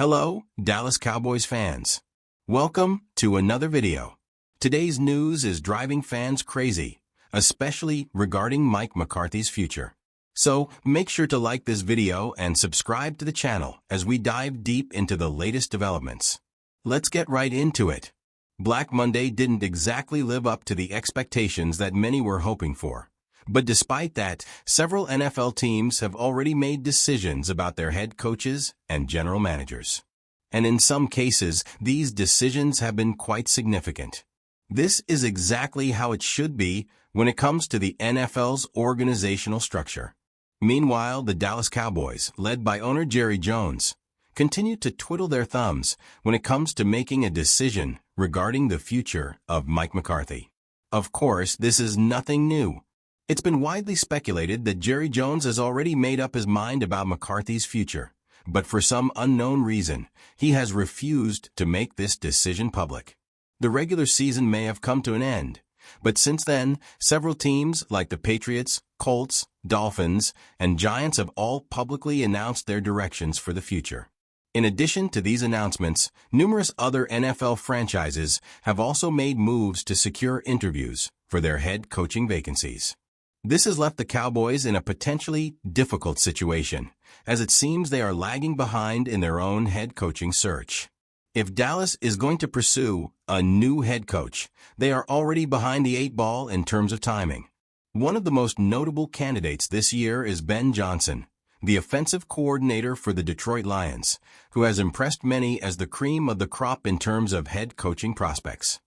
Hello, Dallas Cowboys fans. Welcome to another video. Today's news is driving fans crazy, especially regarding Mike McCarthy's future. So, make sure to like this video and subscribe to the channel as we dive deep into the latest developments. Let's get right into it. Black Monday didn't exactly live up to the expectations that many were hoping for. But despite that, several NFL teams have already made decisions about their head coaches and general managers. And in some cases, these decisions have been quite significant. This is exactly how it should be when it comes to the NFL's organizational structure. Meanwhile, the Dallas Cowboys, led by owner Jerry Jones, continue to twiddle their thumbs when it comes to making a decision regarding the future of Mike McCarthy. Of course, this is nothing new. It's been widely speculated that Jerry Jones has already made up his mind about McCarthy's future, but for some unknown reason, he has refused to make this decision public. The regular season may have come to an end, but since then, several teams like the Patriots, Colts, Dolphins, and Giants have all publicly announced their directions for the future. In addition to these announcements, numerous other NFL franchises have also made moves to secure interviews for their head coaching vacancies. This has left the Cowboys in a potentially difficult situation, as it seems they are lagging behind in their own head coaching search. If Dallas is going to pursue a new head coach, they are already behind the eight ball in terms of timing. One of the most notable candidates this year is Ben Johnson, the offensive coordinator for the Detroit Lions, who has impressed many as the cream of the crop in terms of head coaching prospects.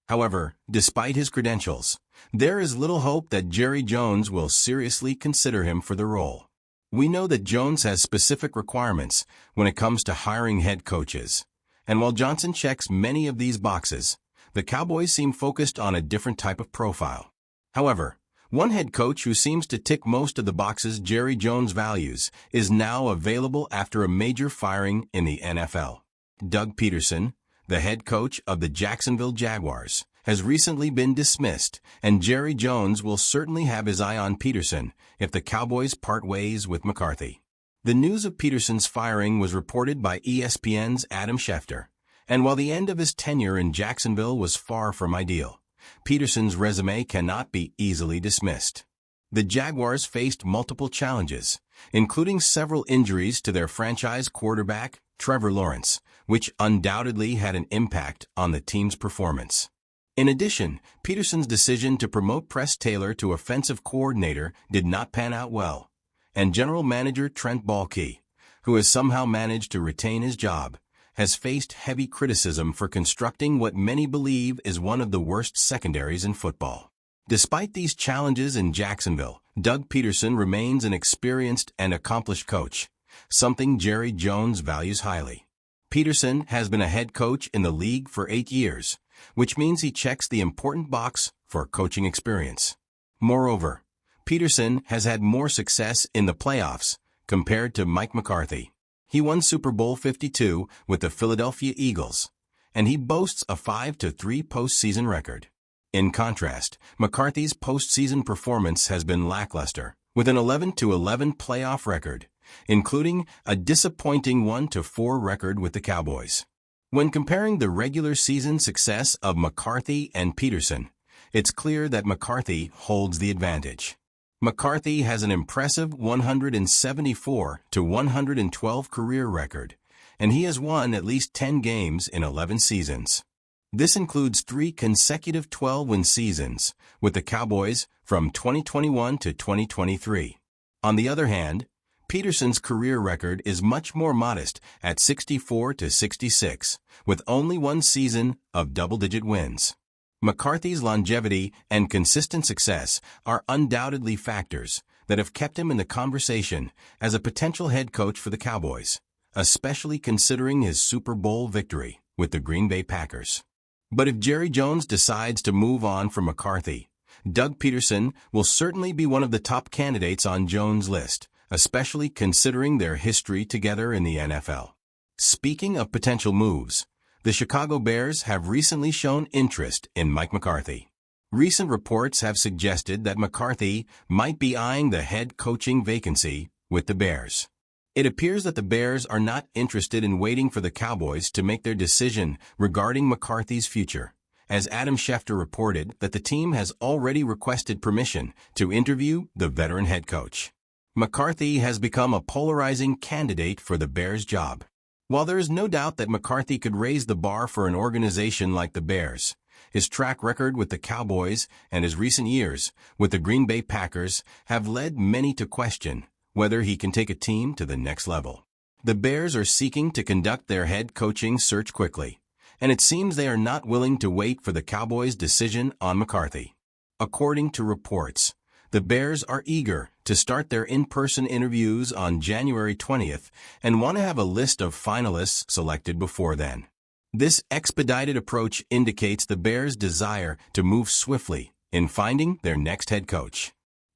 However, despite his credentials, there is little hope that Jerry Jones will seriously consider him for the role. We know that Jones has specific requirements when it comes to hiring head coaches, and while Johnson checks many of these boxes, the Cowboys seem focused on a different type of profile. However, one head coach who seems to tick most of the boxes Jerry Jones values is now available after a major firing in the NFL. Doug Peterson, the head coach of the Jacksonville Jaguars, has recently been dismissed, and Jerry Jones will certainly have his eye on Peterson if the Cowboys part ways with McCarthy. The news of Peterson's firing was reported by ESPN's Adam Schefter, and while the end of his tenure in Jacksonville was far from ideal, Peterson's resume cannot be easily dismissed. The Jaguars faced multiple challenges, including several injuries to their franchise quarterback, Trevor Lawrence, which undoubtedly had an impact on the team's performance. In addition, Peterson's decision to promote Press Taylor to offensive coordinator did not pan out well, and general manager Trent Baalke, who has somehow managed to retain his job, has faced heavy criticism for constructing what many believe is one of the worst secondaries in football. Despite these challenges in Jacksonville, Doug Peterson remains an experienced and accomplished coach, something Jerry Jones values highly. Peterson has been a head coach in the league for 8 years, which means he checks the important box for coaching experience. Moreover, Peterson has had more success in the playoffs compared to Mike McCarthy. He won Super Bowl 52 with the Philadelphia Eagles, and he boasts a 5-3 postseason record. In contrast, McCarthy's postseason performance has been lackluster, with an 11-11 playoff record, including a disappointing 1-4 record with the Cowboys. When comparing the regular season success of McCarthy and Peterson, it's clear that McCarthy holds the advantage. McCarthy has an impressive 174-112 career record, and he has won at least 10 games in 11 seasons. This includes 3 consecutive 12-win seasons with the Cowboys from 2021 to 2023. On the other hand, Peterson's career record is much more modest at 64-66, with only 1 season of double-digit wins. McCarthy's longevity and consistent success are undoubtedly factors that have kept him in the conversation as a potential head coach for the Cowboys, especially considering his Super Bowl victory with the Green Bay Packers. But if Jerry Jones decides to move on from McCarthy, Doug Peterson will certainly be one of the top candidates on Jones' list, especially considering their history together in the NFL. Speaking of potential moves, the Chicago Bears have recently shown interest in Mike McCarthy. Recent reports have suggested that McCarthy might be eyeing the head coaching vacancy with the Bears. It appears that the Bears are not interested in waiting for the Cowboys to make their decision regarding McCarthy's future, as Adam Schefter reported that the team has already requested permission to interview the veteran head coach. McCarthy has become a polarizing candidate for the Bears' job. While there is no doubt that McCarthy could raise the bar for an organization like the Bears, his track record with the Cowboys and his recent years with the Green Bay Packers have led many to question whether he can take a team to the next level. The Bears are seeking to conduct their head coaching search quickly, and it seems they are not willing to wait for the Cowboys' decision on McCarthy. According to reports, the Bears are eager to start their in-person interviews on January 20th and want to have a list of finalists selected before then. This expedited approach indicates the Bears' desire to move swiftly in finding their next head coach.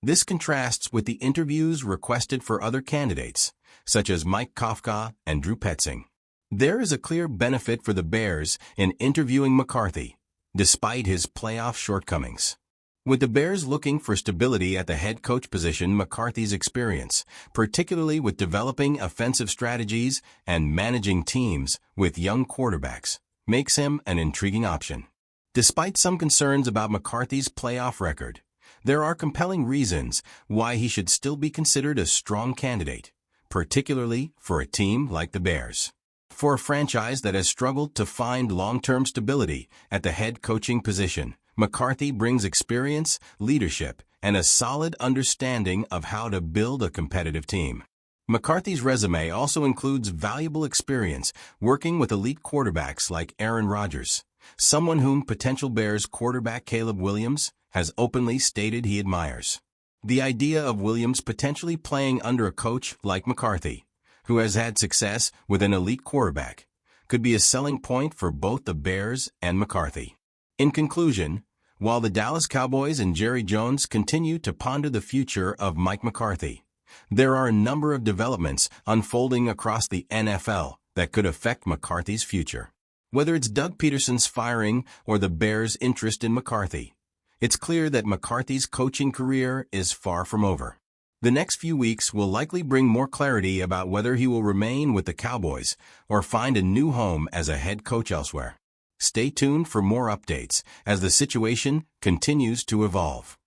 This contrasts with the interviews requested for other candidates, such as Mike Kafka and Drew Petzing. There is a clear benefit for the Bears in interviewing McCarthy, despite his playoff shortcomings. With the Bears looking for stability at the head coach position, McCarthy's experience, particularly with developing offensive strategies and managing teams with young quarterbacks, makes him an intriguing option. Despite some concerns about McCarthy's playoff record, there are compelling reasons why he should still be considered a strong candidate, particularly for a team like the Bears. For a franchise that has struggled to find long-term stability at the head coaching position, McCarthy brings experience, leadership, and a solid understanding of how to build a competitive team. McCarthy's resume also includes valuable experience working with elite quarterbacks like Aaron Rodgers, someone whom potential Bears quarterback Caleb Williams has openly stated he admires. The idea of Williams potentially playing under a coach like McCarthy, who has had success with an elite quarterback, could be a selling point for both the Bears and McCarthy. In conclusion, while the Dallas Cowboys and Jerry Jones continue to ponder the future of Mike McCarthy, there are a number of developments unfolding across the NFL that could affect McCarthy's future. Whether it's Doug Peterson's firing or the Bears' interest in McCarthy, it's clear that McCarthy's coaching career is far from over. The next few weeks will likely bring more clarity about whether he will remain with the Cowboys or find a new home as a head coach elsewhere. Stay tuned for more updates as the situation continues to evolve.